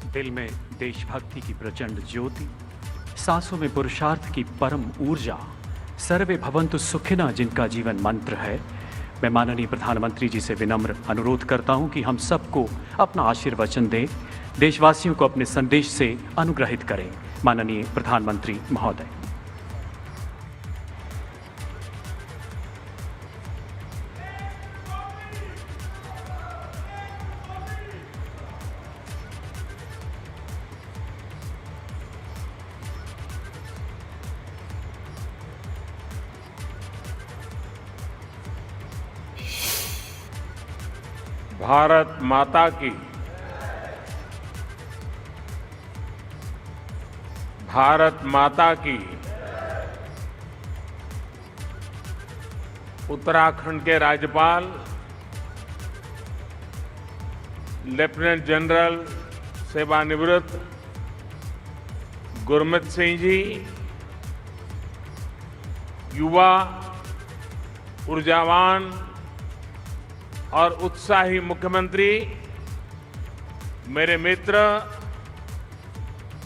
दिल में देशभक्ति की प्रचंड ज्योति, सांसों में पुरुषार्थ की परम ऊर्जा, सर्वे भवन्तु सुखिनः जिनका जीवन मंत्र है। मैं माननीय प्रधानमंत्री जी से विनम्र अनुरोध करता हूं कि हम सबको अपना आशीर्वचन दें, देशवासियों को अपने संदेश से अनुग्रहित करें। माननीय प्रधानमंत्री महोदय। भारत माता की, भारत माता की। उत्तराखंड के राज्यपाल लेफ्टिनेंट जनरल सेवानिवृत्त गुरमीत सिंह जी, युवा, ऊर्जावान और उत्साही मुख्यमंत्री मेरे मित्र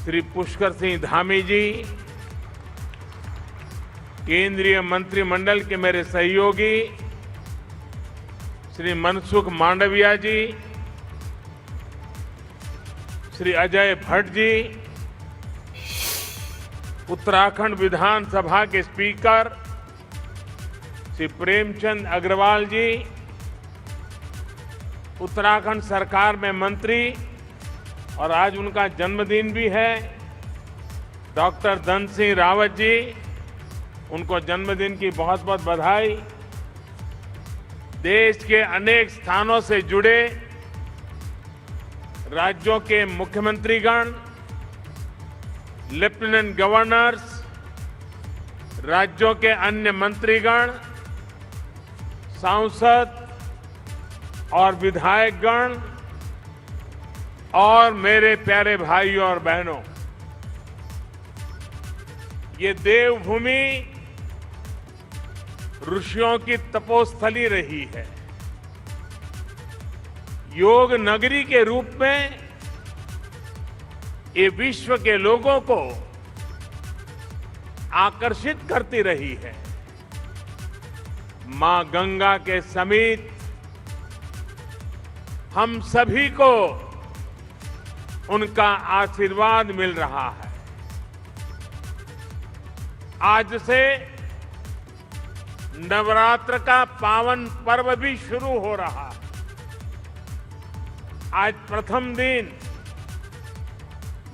श्री पुष्कर सिंह धामी जी, केंद्रीय मंत्रिमंडल के मेरे सहयोगी श्री मनसुख मांडविया जी, श्री अजय भट्ट जी, उत्तराखंड विधानसभा के स्पीकर श्री प्रेमचंद अग्रवाल जी, उत्तराखंड सरकार में मंत्री और आज उनका जन्मदिन भी है डॉक्टर धन सिंह रावत जी, उनको जन्मदिन की बहुत बहुत बधाई। देश के अनेक स्थानों से जुड़े राज्यों के मुख्यमंत्रीगण, लेफ्टिनेंट गवर्नर्स, राज्यों के अन्य मंत्रीगण, सांसद और विधायकगण और मेरे प्यारे भाइयों और बहनों, ये देवभूमि ऋषियों की तपोस्थली रही है। योग नगरी के रूप में ये विश्व के लोगों को आकर्षित करती रही है। मां गंगा के समीप हम सभी को उनका आशीर्वाद मिल रहा है। आज से नवरात्र का पावन पर्व भी शुरू हो रहा है। आज प्रथम दिन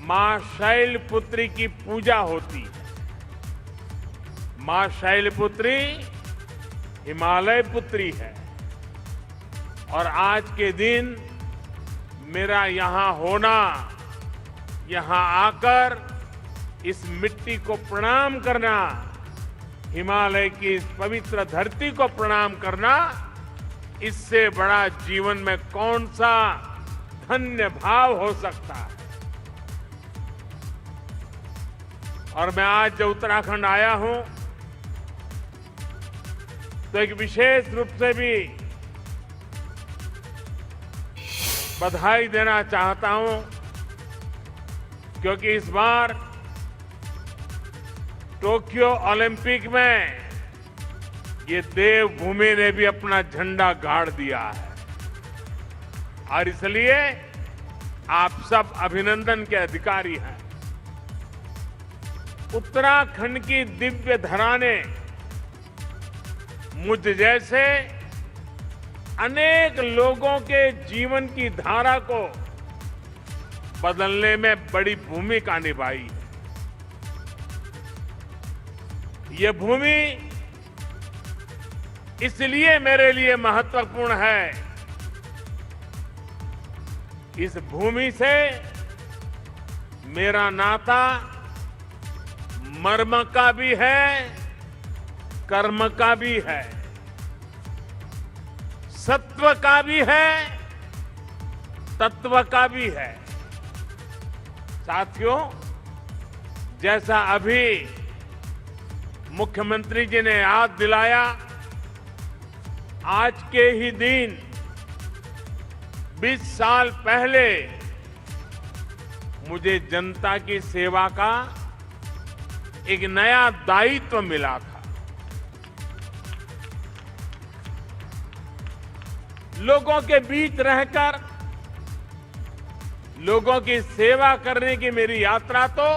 मां शैलपुत्री की पूजा होती है। मां शैलपुत्री हिमालय पुत्री है और आज के दिन मेरा यहां होना, यहां आकर इस मिट्टी को प्रणाम करना, हिमालय की इस पवित्र धरती को प्रणाम करना, इससे बड़ा जीवन में कौन सा धन्य भाव हो सकता है। और मैं आज जब उत्तराखंड आया हूं तो एक विशेष रूप से भी बधाई देना चाहता हूं, क्योंकि इस बार टोक्यो ओलंपिक में ये देवभूमि ने भी अपना झंडा गाड़ दिया है और इसलिए आप सब अभिनंदन के अधिकारी हैं। उत्तराखंड की दिव्य धरा ने मुझ जैसे अनेक लोगों के जीवन की धारा को बदलने में बड़ी भूमिका निभाई है। ये भूमि इसलिए मेरे लिए महत्वपूर्ण है, इस भूमि से मेरा नाता मर्म का भी है, कर्म का भी है, सत्व का भी है, तत्व का भी है। साथियों, जैसा अभी मुख्यमंत्री जी ने याद दिलाया, आज के ही दिन 20 साल पहले मुझे जनता की सेवा का एक नया दायित्व मिला था। लोगों के बीच रहकर लोगों की सेवा करने की मेरी यात्रा तो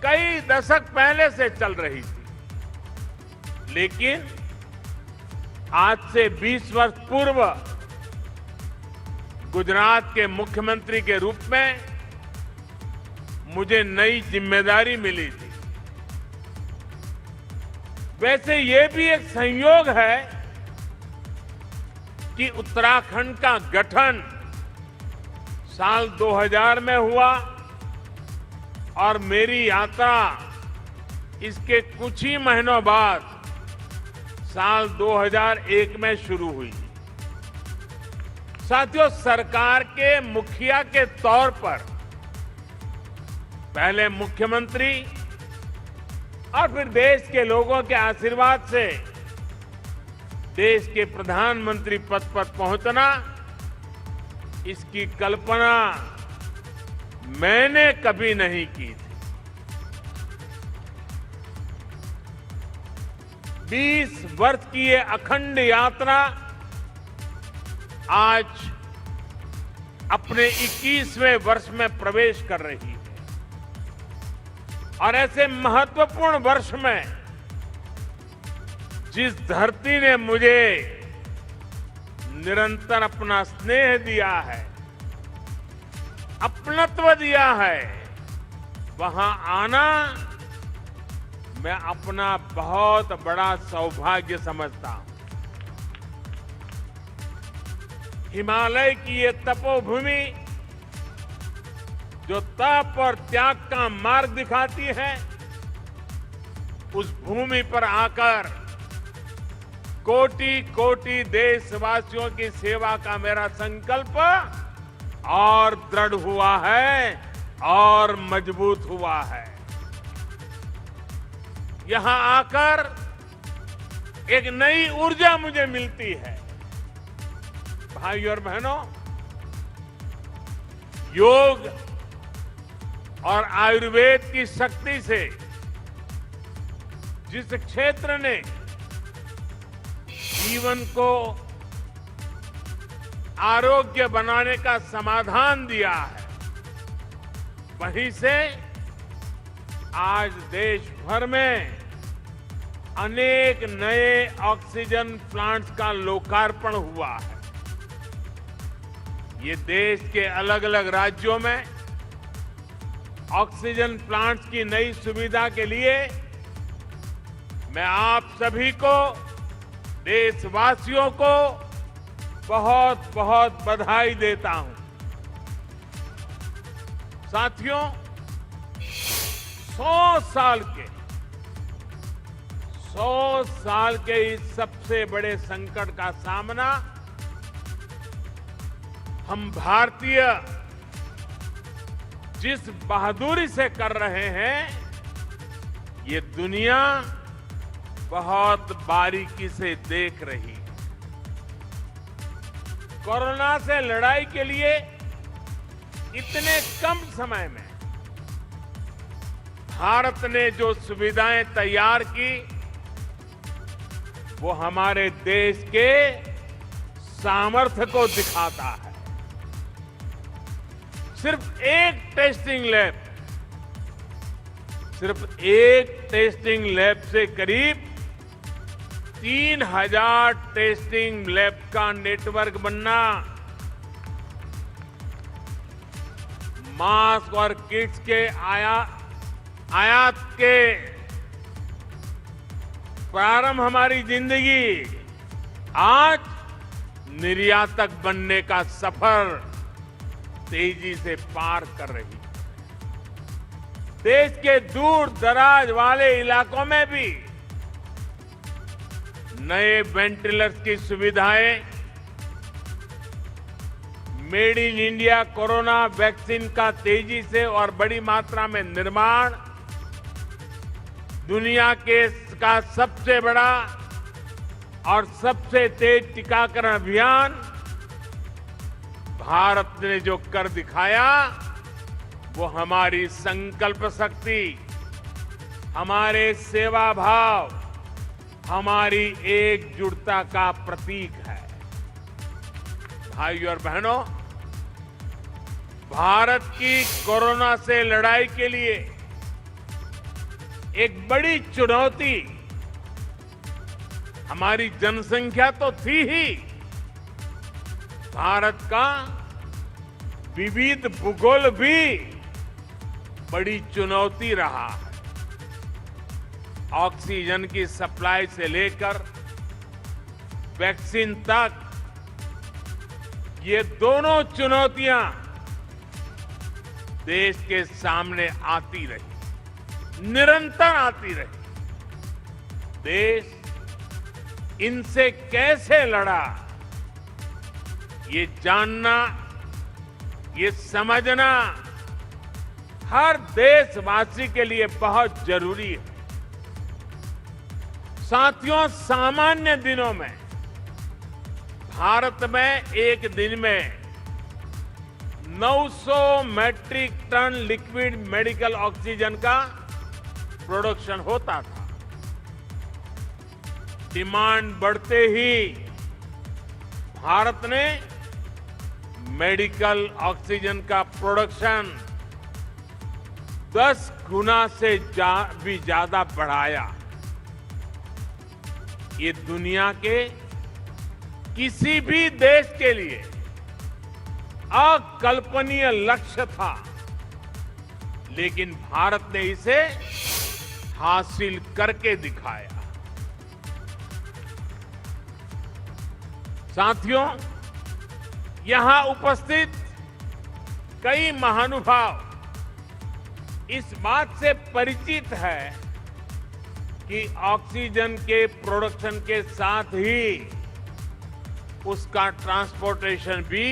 कई दशक पहले से चल रही थी, लेकिन आज से 20 वर्ष पूर्व गुजरात के मुख्यमंत्री के रूप में मुझे नई जिम्मेदारी मिली थी। वैसे ये भी एक संयोग है कि उत्तराखंड का गठन साल 2000 में हुआ और मेरी यात्रा इसके कुछ ही महीनों बाद साल 2001 में शुरू हुई। साथियों, सरकार के मुखिया के तौर पर पहले मुख्यमंत्री और फिर देश के लोगों के आशीर्वाद से देश के प्रधानमंत्री पद पर पहुंचना, इसकी कल्पना मैंने कभी नहीं की थी। 20 वर्ष की ये अखंड यात्रा आज अपने 21वें वर्ष में प्रवेश कर रही है और ऐसे महत्वपूर्ण वर्ष में जिस धरती ने मुझे निरंतर अपना स्नेह दिया है, अपनत्व दिया है, वहां आना मैं अपना बहुत बड़ा सौभाग्य समझता हूं। हिमालय की ये तपोभूमि जो तप और त्याग का मार्ग दिखाती है, उस भूमि पर आकर कोटि कोटि देशवासियों की सेवा का मेरा संकल्प और दृढ़ हुआ है और मजबूत हुआ है। यहां आकर एक नई ऊर्जा मुझे मिलती है। भाइयों और बहनों, योग और आयुर्वेद की शक्ति से जिस क्षेत्र ने जीवन को आरोग्य बनाने का समाधान दिया है, वहीं से आज देश भर में अनेक नए ऑक्सीजन प्लांट्स का लोकार्पण हुआ है। ये देश के अलग अलग राज्यों में ऑक्सीजन प्लांट्स की नई सुविधा के लिए मैं आप सभी को, देशवासियों को बहुत बहुत बधाई देता हूं। साथियों, 100 साल के इस सबसे बड़े संकट का सामना हम भारतीय जिस बहादुरी से कर रहे हैं, ये दुनिया बहुत बारीकी से देख रही है। कोरोना से लड़ाई के लिए इतने कम समय में भारत ने जो सुविधाएं तैयार की, वो हमारे देश के सामर्थ्य को दिखाता है। सिर्फ एक टेस्टिंग लैब से करीब 3000 टेस्टिंग लैब का नेटवर्क बनना, मास्क और किट्स के आयात के प्रारंभ, हमारी जिंदगी आज निर्यातक बनने का सफर तेजी से पार कर रही है। देश के दूर दराज वाले इलाकों में भी नए वेंटिलेटर्स की सुविधाएं, made in India corona vaccine का तेजी से और बड़ी मात्रा में निर्माण, दुनिया का सबसे बड़ा और सबसे तेज टीकाकरण अभियान, भारत ने जो कर दिखाया, वो हमारी संकल्प शक्ति, हमारे सेवा भाव, हमारी एकजुटता का प्रतीक है। भाइयों और बहनों, भारत की कोरोना से लड़ाई के लिए एक बड़ी चुनौती हमारी जनसंख्या तो थी ही, भारत का विविध भूगोल भी बड़ी चुनौती रहा है। ऑक्सीजन की सप्लाई से लेकर वैक्सीन तक ये दोनों चुनौतियां देश के सामने आती रही, निरंतर आती रही। देश इनसे कैसे लड़ा, ये जानना, ये समझना हर देशवासी के लिए बहुत जरूरी है। साथियों, सामान्य दिनों में भारत में एक दिन में 900 metric ton liquid medical oxygen का प्रोडक्शन होता था। डिमांड बढ़ते ही भारत ने मेडिकल ऑक्सीजन का प्रोडक्शन 10 गुना से भी ज्यादा बढ़ाया। ये दुनिया के किसी भी देश के लिए अकल्पनीय लक्ष्य था, लेकिन भारत ने इसे हासिल करके दिखाया। साथियों, यहां उपस्थित कई महानुभाव इस बात से परिचित है कि ऑक्सीजन के प्रोडक्शन के साथ ही उसका ट्रांसपोर्टेशन भी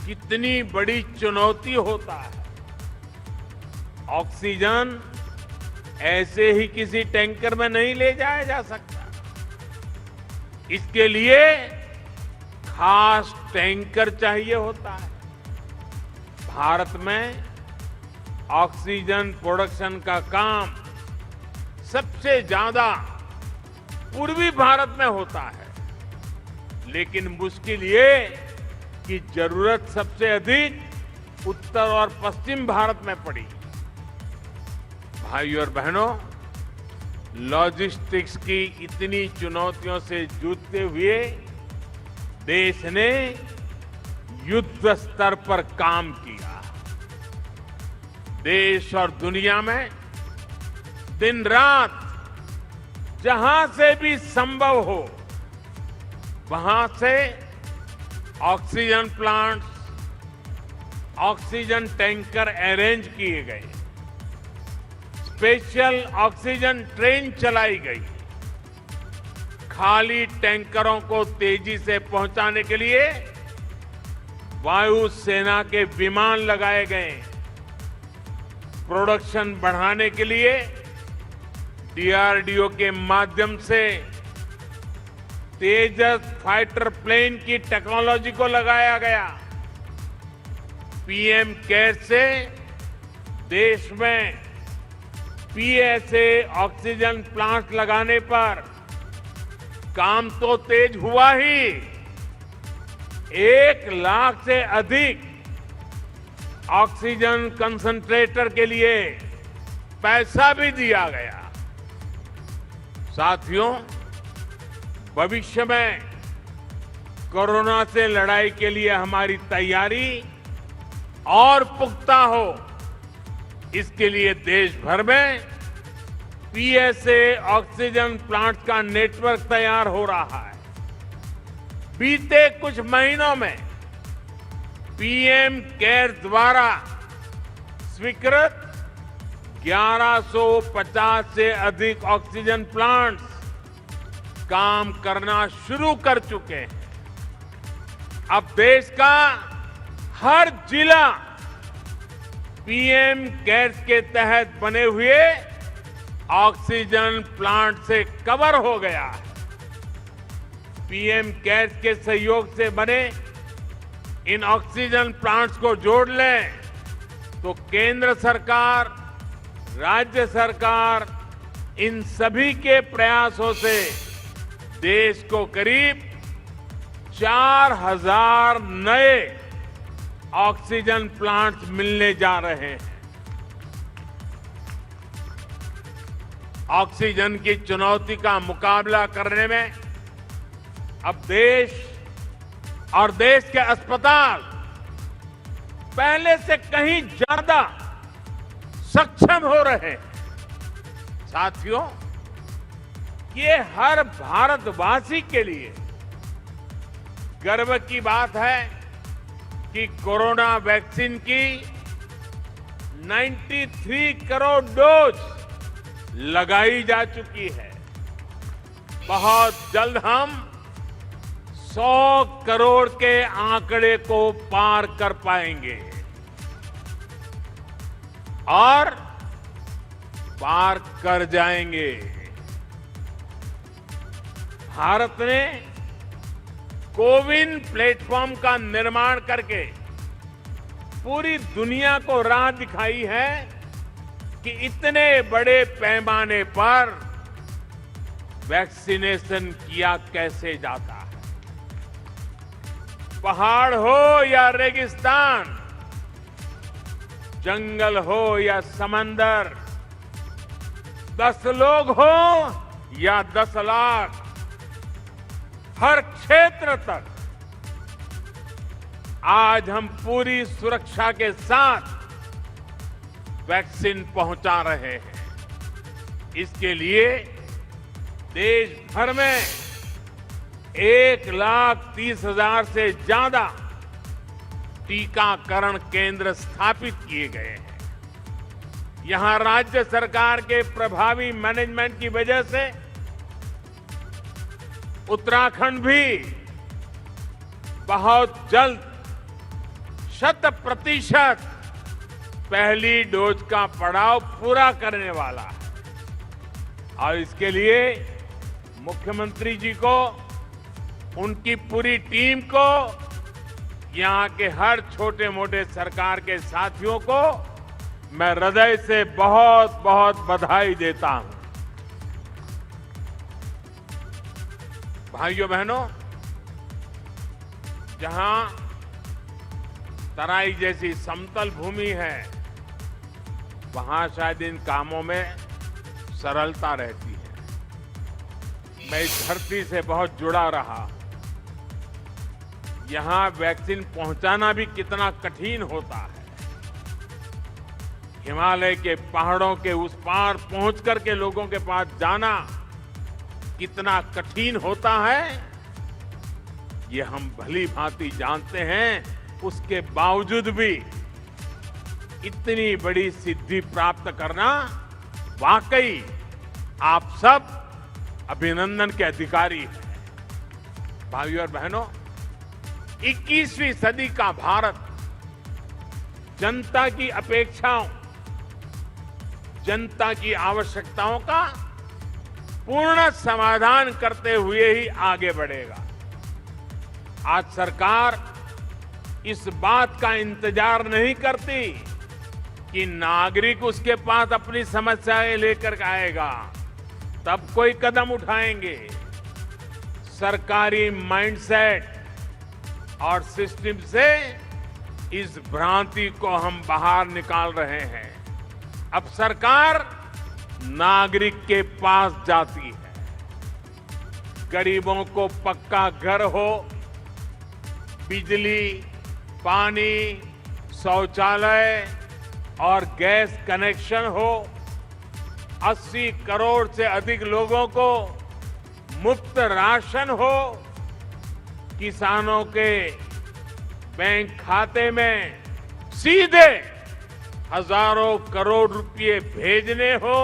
कितनी बड़ी चुनौती होता है। ऑक्सीजन ऐसे ही किसी टैंकर में नहीं ले जाया जा सकता। इसके लिए खास टैंकर चाहिए होता है। भारत में ऑक्सीजन प्रोडक्शन का काम सबसे ज्यादा पूर्वी भारत में होता है, लेकिन मुश्किल ये कि जरूरत सबसे अधिक उत्तर और पश्चिम भारत में पड़ी। भाइयों और बहनों, लॉजिस्टिक्स की इतनी चुनौतियों से जूझते हुए देश ने युद्ध स्तर पर काम किया। देश और दुनिया में दिन रात जहां से भी संभव हो वहां से oxygen plants, oxygen tanker arrange किए गए, स्पेशल ऑक्सीजन ट्रेन चलाई गई, खाली टैंकरों को तेजी से पहुंचाने के लिए वायुसेना के विमान लगाए गए, प्रोडक्शन बढ़ाने के लिए डीआरडीओ के माध्यम से तेजस फाइटर प्लेन की टेक्नोलॉजी को लगाया गया। पीएम केयर से देश में पीएसए ऑक्सीजन प्लांट लगाने पर काम तो तेज हुआ ही, 1 लाख से अधिक ऑक्सीजन कंसंट्रेटर के लिए पैसा भी दिया गया। साथियों, भविष्य में कोरोना से लड़ाई के लिए हमारी तैयारी और पुख्ता हो, इसके लिए देश भर में पीएसए ऑक्सीजन प्लांट का नेटवर्क तैयार हो रहा है। बीते कुछ महीनों में पीएम केयर द्वारा स्वीकृत 1150 से अधिक ऑक्सीजन प्लांट्स काम करना शुरू कर चुके हैं। अब देश का हर जिला पीएम केयर्स के तहत बने हुए ऑक्सीजन प्लांट से कवर हो गया है। पीएम केयर्स के सहयोग से बने इन ऑक्सीजन प्लांट्स को जोड़ लें तो केंद्र सरकार, राज्य सरकार, इन सभी के प्रयासों से देश को करीब 4000 नए ऑक्सीजन प्लांट्स मिलने जा रहे हैं। ऑक्सीजन की चुनौती का मुकाबला करने में अब देश और देश के अस्पताल पहले से कहीं ज्यादा सक्षम हो रहे हैं। साथियों, ये हर भारतवासी के लिए गर्व की बात है कि कोरोना वैक्सीन की 93 करोड़ डोज लगाई जा चुकी है। बहुत जल्द हम 100 करोड़ के आंकड़े को पार कर पाएंगे और पार कर जाएंगे। भारत ने कोविन प्लेटफॉर्म का निर्माण करके पूरी दुनिया को राह दिखाई है कि इतने बड़े पैमाने पर वैक्सीनेशन किया कैसे जाता है। पहाड़ हो या रेगिस्तान, जंगल हो या समंदर, 10 लोग हो या 10 लाख, हर क्षेत्र तक आज हम पूरी सुरक्षा के साथ वैक्सीन पहुंचा रहे हैं। इसके लिए देश भर में 1,30,000 से ज्यादा टीकाकरण केंद्र स्थापित किए गए हैं। यहां राज्य सरकार के प्रभावी मैनेजमेंट की वजह से उत्तराखंड भी बहुत जल्द 100% पहली डोज का पड़ाव पूरा करने वाला है और इसके लिए मुख्यमंत्री जी को, उनकी पूरी टीम को, यहां के हर छोटे मोटे सरकार के साथियों को मैं हृदय से बहुत बहुत बधाई देता हूं। भाइयों बहनों, जहां तराई जैसी समतल भूमि है, वहां शायद इन कामों में सरलता रहती है। मैं इस धरती से बहुत जुड़ा रहा। यहां वैक्सीन पहुंचाना भी कितना कठिन होता है। हिमालय के पहाड़ों के उस पार पहुंच करके लोगों के पास जाना कितना कठिन होता है, ये हम भली भांति जानते हैं। उसके बावजूद भी इतनी बड़ी सिद्धि प्राप्त करना वाकई आप सब अभिनंदन के अधिकारी हैं। भाइयों और बहनों, 21वीं सदी का भारत जनता की अपेक्षाओं, जनता की आवश्यकताओं का पूर्ण समाधान करते हुए ही आगे बढ़ेगा। आज सरकार इस बात का इंतजार नहीं करती कि नागरिक उसके पास अपनी समस्याएं लेकर आएगा तब कोई कदम उठाएंगे। सरकारी माइंडसेट और सिस्टम से इस भ्रांति को हम बाहर निकाल रहे हैं। अब सरकार नागरिक के पास जाती है। गरीबों को पक्का घर हो, बिजली, पानी, शौचालय और गैस कनेक्शन हो, 80 करोड़ से अधिक लोगों को मुफ्त राशन हो, किसानों के बैंक खाते में सीधे हजारों करोड़ रुपए भेजने हो,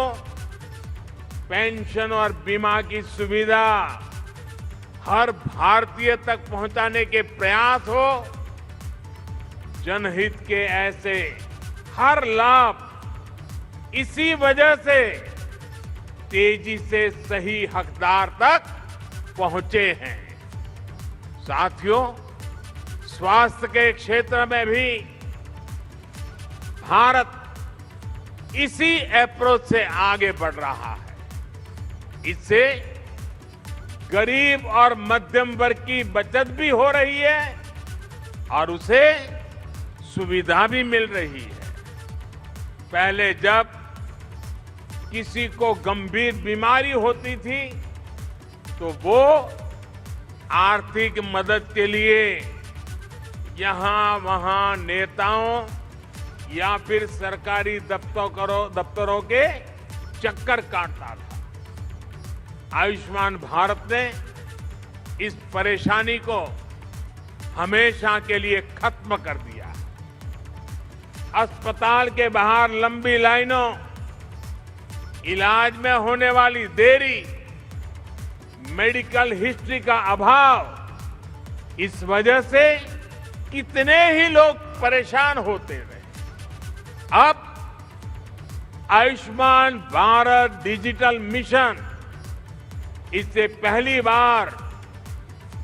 पेंशन और बीमा की सुविधा हर भारतीय तक पहुंचाने के प्रयास हो, जनहित के ऐसे हर लाभ इसी वजह से तेजी से सही हकदार तक पहुंचे हैं। साथियों, स्वास्थ्य के क्षेत्र में भी भारत इसी अप्रोच से आगे बढ़ रहा है। इससे गरीब और मध्यम वर्ग की बचत भी हो रही है और उसे सुविधा भी मिल रही है। पहले जब किसी को गंभीर बीमारी होती थी तो वो आर्थिक मदद के लिए यहां वहां नेताओं या फिर सरकारी दफ्तरों के चक्कर काटता था। आयुष्मान भारत ने इस परेशानी को हमेशा के लिए खत्म कर दिया। अस्पताल के बाहर लंबी लाइनों, इलाज में होने वाली देरी, मेडिकल हिस्ट्री का अभाव, इस वजह से कितने ही लोग परेशान होते रहे। अब आयुष्मान भारत डिजिटल मिशन, इससे पहली बार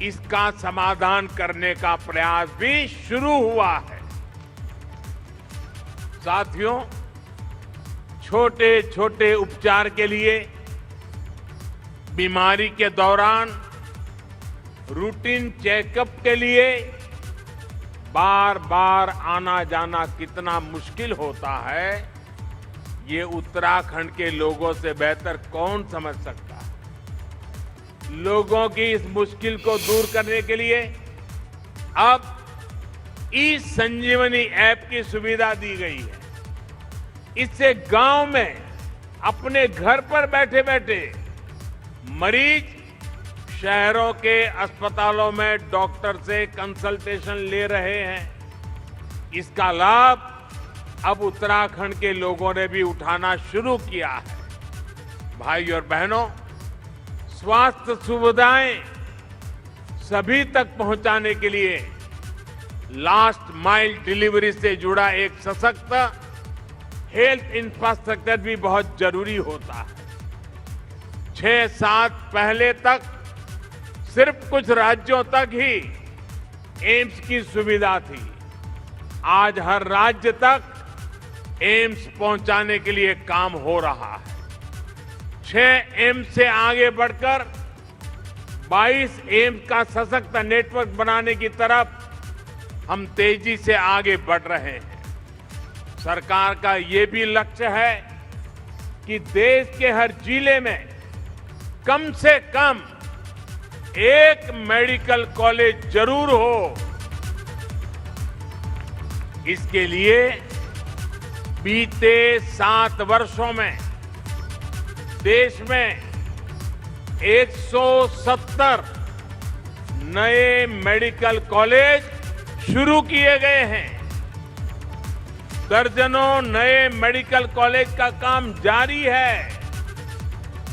इसका समाधान करने का प्रयास भी शुरू हुआ है। साथियों, छोटे छोटे उपचार के लिए बीमारी के दौरान रूटीन चेकअप के लिए बार बार आना जाना कितना मुश्किल होता है, ये उत्तराखंड के लोगों से बेहतर कौन समझ सकता है। लोगों की इस मुश्किल को दूर करने के लिए अब ई संजीवनी ऐप की सुविधा दी गई है। इससे गांव में अपने घर पर बैठे बैठे मरीज शहरों के अस्पतालों में डॉक्टर से कंसल्टेशन ले रहे हैं। इसका लाभ अब उत्तराखंड के लोगों ने भी उठाना शुरू किया है। भाई और बहनों, स्वास्थ्य सुविधाएं सभी तक पहुंचाने के लिए लास्ट माइल डिलीवरी से जुड़ा एक सशक्त हेल्थ इंफ्रास्ट्रक्चर भी बहुत जरूरी होता है। 6-7 पहले तक सिर्फ कुछ राज्यों तक ही एम्स की सुविधा थी। आज हर राज्य तक एम्स पहुंचाने के लिए काम हो रहा है। 6 एम्स से आगे बढ़कर 22 एम्स का सशक्त नेटवर्क बनाने की तरफ हम तेजी से आगे बढ़ रहे हैं। सरकार का ये भी लक्ष्य है कि देश के हर जिले में कम से कम एक मेडिकल कॉलेज जरूर हो। इसके लिए बीते 7 वर्षों में देश में 170 नए मेडिकल कॉलेज शुरू किए गए हैं। दर्जनों नए मेडिकल कॉलेज का काम जारी है।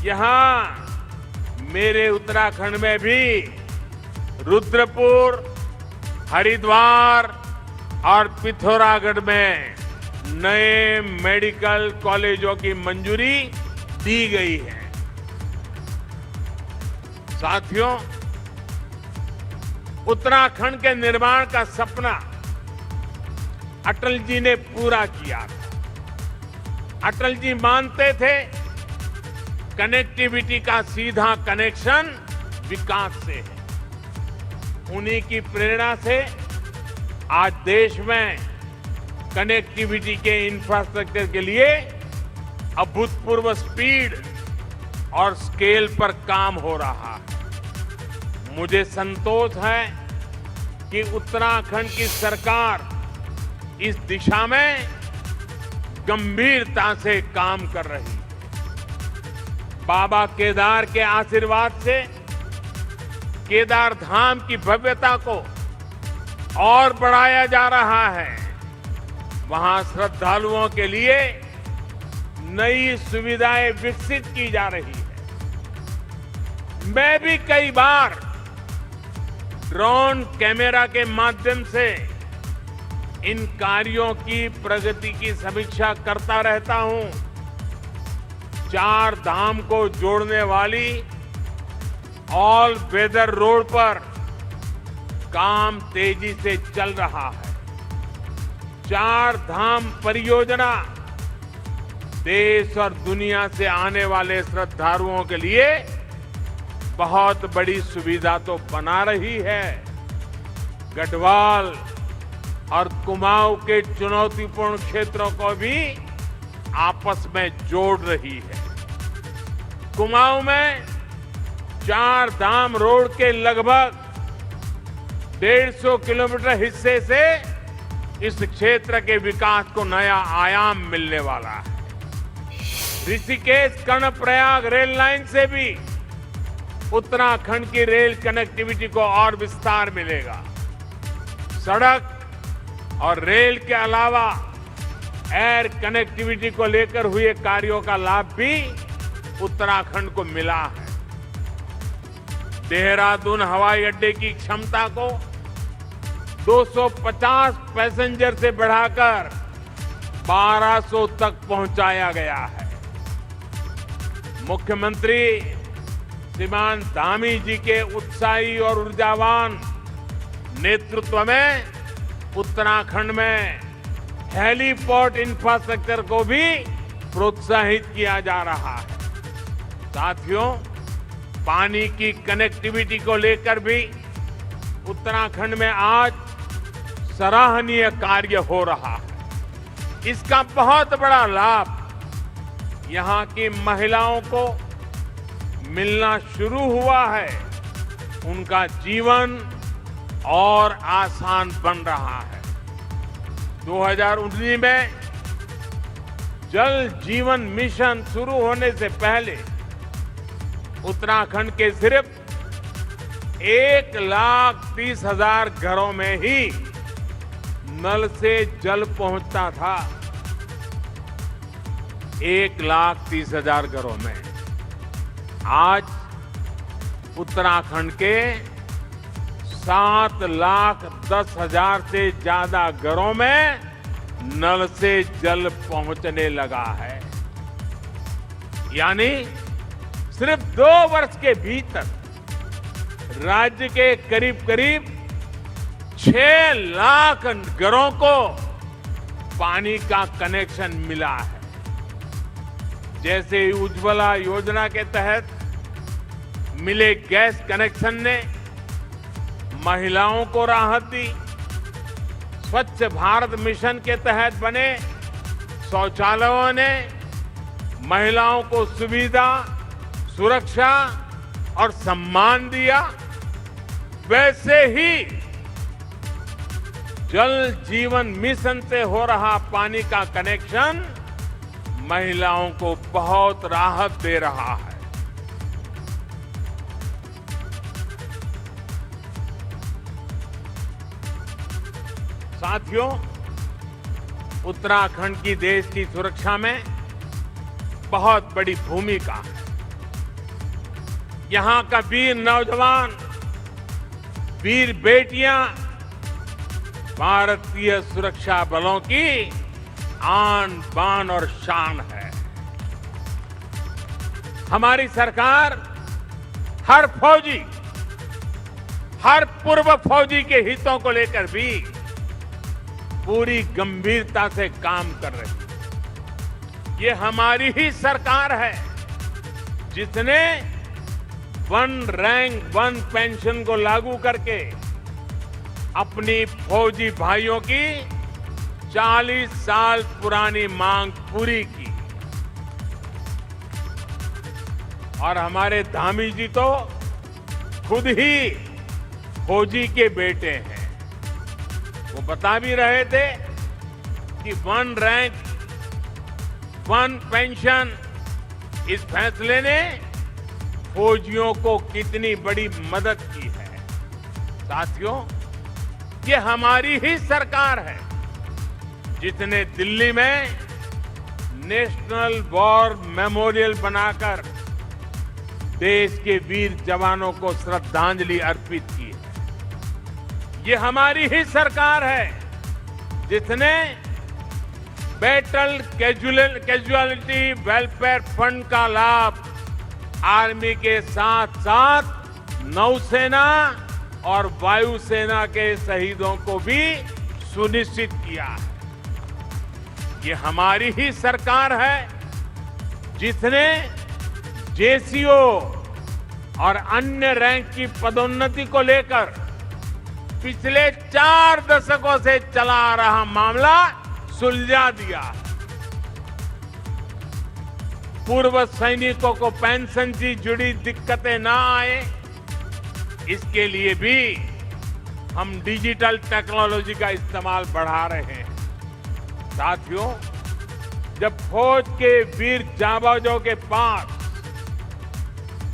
यहां मेरे उत्तराखंड में भी रुद्रपुर, हरिद्वार और पिथौरागढ़ में नए मेडिकल कॉलेजों की मंजूरी दी गई है। साथियों, उत्तराखंड के निर्माण का सपना अटल जी ने पूरा किया था। अटल जी मानते थे कनेक्टिविटी का सीधा कनेक्शन विकास से है। उन्हीं की प्रेरणा से आज देश में कनेक्टिविटी के इंफ्रास्ट्रक्चर के लिए अभूतपूर्व स्पीड और स्केल पर काम हो रहा है। मुझे संतोष है कि उत्तराखंड की सरकार इस दिशा में गंभीरता से काम कर रही है। बाबा केदार के आशीर्वाद से केदार धाम की भव्यता को और बढ़ाया जा रहा है। वहां श्रद्धालुओं के लिए नई सुविधाएं विकसित की जा रही है। मैं भी कई बार ड्रोन कैमरा के माध्यम से इन कार्यों की प्रगति की समीक्षा करता रहता हूं। 4 धाम को जोड़ने वाली ऑल वेदर रोड पर काम तेजी से चल रहा है। चार धाम परियोजना देश और दुनिया से आने वाले श्रद्धालुओं के लिए बहुत बड़ी सुविधा तो बना रही है। गढ़वाल और कुमाऊं के चुनौतीपूर्ण क्षेत्रों को भी आपस में जोड़ रही है। कुमाऊं में चार धाम रोड के लगभग 150 किलोमीटर हिस्से से इस क्षेत्र के विकास को नया आयाम मिलने वाला है। ऋषिकेश कर्णप्रयाग रेल लाइन से भी उत्तराखंड की रेल कनेक्टिविटी को और विस्तार मिलेगा। सड़क और रेल के अलावा एयर कनेक्टिविटी को लेकर हुए कार्यों का लाभ भी उत्तराखंड को मिला है। देहरादून हवाई अड्डे की क्षमता को 250 पैसेंजर से बढ़ाकर 1200 तक पहुंचाया गया है। मुख्यमंत्री श्रीमान धामी जी के उत्साही और ऊर्जावान नेतृत्व में उत्तराखंड में हेलीपोर्ट इंफ्रास्ट्रक्चर को भी प्रोत्साहित किया जा रहा है। साथियों, पानी की कनेक्टिविटी को लेकर भी उत्तराखंड में आज सराहनीय कार्य हो रहा है। इसका बहुत बड़ा लाभ यहां की महिलाओं को मिलना शुरू हुआ है। उनका जीवन और आसान बन रहा है। 2019 में जल जीवन मिशन शुरू होने से पहले उत्तराखंड के सिर्फ 1,30,000 घरों में ही नल से जल पहुंचता था। 1,30,000 घरों में। आज उत्तराखंड के 7,10,000 से ज्यादा घरों में नल से जल पहुंचने लगा है। यानी सिर्फ 2 वर्ष के भीतर राज्य के करीब करीब 6 लाख घरों को पानी का कनेक्शन मिला है। जैसे उज्ज्वला योजना के तहत मिले गैस कनेक्शन ने महिलाओं को राहत दी। स्वच्छ भारत मिशन के तहत बने शौचालयों ने महिलाओं को सुविधा, सुरक्षा और सम्मान दिया। वैसे ही जल जीवन मिशन से हो रहा पानी का कनेक्शन महिलाओं को बहुत राहत दे रहा है। साथियों, उत्तराखंड की देश की सुरक्षा में बहुत बड़ी भूमिका है। यहां का वीर नौजवान, वीर बेटियां भारतीय सुरक्षा बलों की आन बान और शान है। हमारी सरकार हर फौजी, हर पूर्व फौजी के हितों को लेकर भी पूरी गंभीरता से काम कर रही है। ये हमारी ही सरकार है जिसने 1 रैंक 1 पेंशन को लागू करके अपनी फौजी भाइयों की 40 साल पुरानी मांग पूरी की। और हमारे धामी जी तो खुद ही फौजी के बेटे हैं। वो बता भी रहे थे कि 1 रैंक 1 पेंशन, इस फैसले ने फौजियों को कितनी बड़ी मदद की है। साथियों, ये हमारी ही सरकार है जिसने दिल्ली में नेशनल वॉर मेमोरियल बनाकर देश के वीर जवानों को श्रद्धांजलि अर्पित की है। ये हमारी ही सरकार है जिसने बैटल कैजुअलिटी वेलफेयर फंड का लाभ आर्मी के साथ साथ नौसेना और वायुसेना के शहीदों को भी सुनिश्चित किया है। ये हमारी ही सरकार है जिसने जेसीओ और अन्य रैंक की पदोन्नति को लेकर पिछले 4 दशकों से चला आ रहा मामला सुलझा दिया। पूर्व सैनिकों को पेंशन से जुड़ी दिक्कतें ना आए, इसके लिए भी हम डिजिटल टेक्नोलॉजी का इस्तेमाल बढ़ा रहे हैं। साथियों, जब फौज के वीर जांबाजों के पास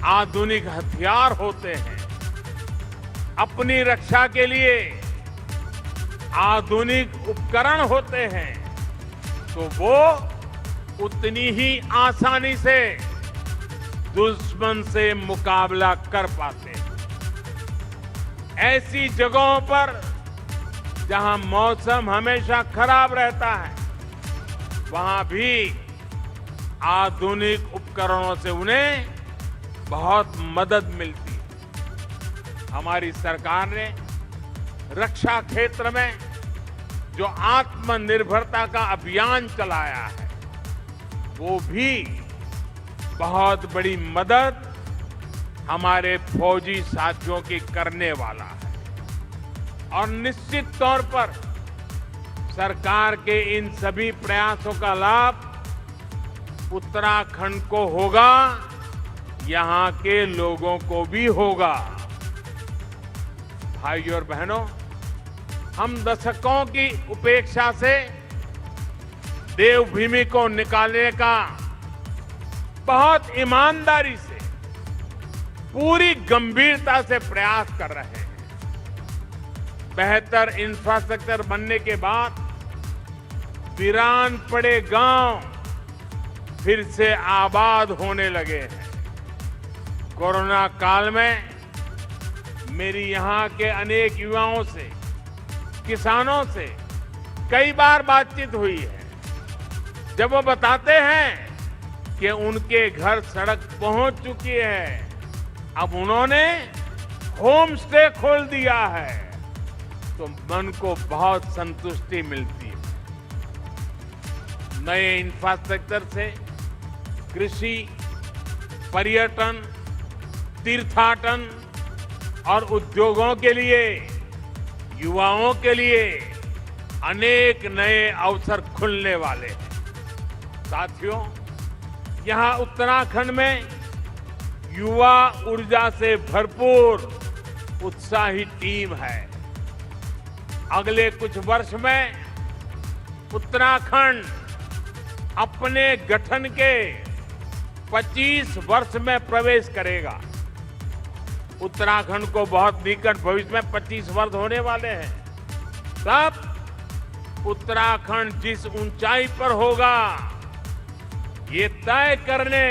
आधुनिक हथियार होते हैं, अपनी रक्षा के लिए आधुनिक उपकरण होते हैं, तो वो उतनी ही आसानी से दुश्मन से मुकाबला कर पाते हैं। ऐसी जगहों पर जहां मौसम हमेशा खराब रहता है, वहां भी आधुनिक उपकरणों से उन्हें बहुत मदद मिलती है। हमारी सरकार ने रक्षा क्षेत्र में जो आत्मनिर्भरता का अभियान चलाया है, वो भी बहुत बड़ी मदद हमारे फौजी साथियों की करने वाला है। और निश्चित तौर पर सरकार के इन सभी प्रयासों का लाभ उत्तराखंड को होगा, यहां के लोगों को भी होगा। भाइयों और बहनों, हम दशकों की उपेक्षा से देवभूमि को निकालने का बहुत ईमानदारी से, पूरी गंभीरता से प्रयास कर रहे हैं। बेहतर इंफ्रास्ट्रक्चर बनने के बाद वीरान पड़े गांव फिर से आबाद होने लगे हैं। कोरोना काल में मेरी यहां के अनेक युवाओं से, किसानों से कई बार बातचीत हुई है। जब वो बताते हैं कि उनके घर सड़क पहुंच चुकी है, अब उन्होंने होम स्टे खोल दिया है, तो मन को बहुत संतुष्टि मिलती है। नए इंफ्रास्ट्रक्चर से कृषि, पर्यटन, तीर्थाटन और उद्योगों के लिए, युवाओं के लिए अनेक नए अवसर खुलने वाले हैं। साथियों, यहां उत्तराखंड में युवा ऊर्जा से भरपूर उत्साही टीम है। अगले कुछ वर्ष में उत्तराखंड अपने गठन के 25 वर्ष में प्रवेश करेगा। उत्तराखंड को बहुत निकट भविष्य में 25 वर्ष होने वाले हैं। तब उत्तराखंड जिस ऊंचाई पर होगा, ये तय करने,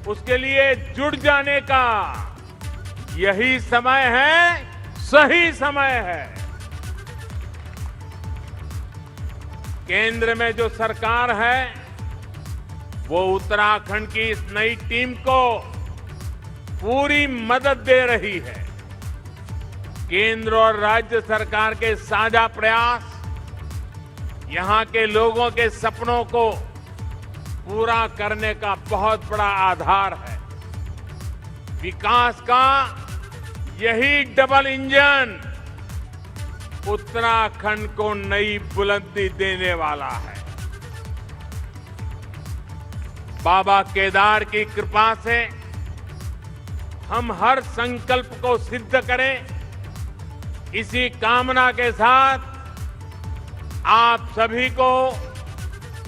उसके लिए जुट जाने का यही समय है, सही समय है। केंद्र में जो सरकार है, वो उत्तराखंड की इस नई टीम को पूरी मदद दे रही है। केंद्र और राज्य सरकार के साझा प्रयास यहां के लोगों के सपनों को पूरा करने का बहुत बड़ा आधार है। विकास का यही डबल इंजन उत्तराखंड को नई बुलंदी देने वाला है। बाबा केदार की कृपा से हम हर संकल्प को सिद्ध करें, इसी कामना के साथ आप सभी को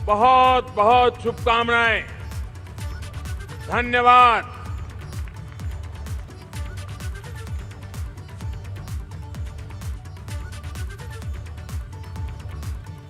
बहुत बहुत शुभकामनाएं। धन्यवाद।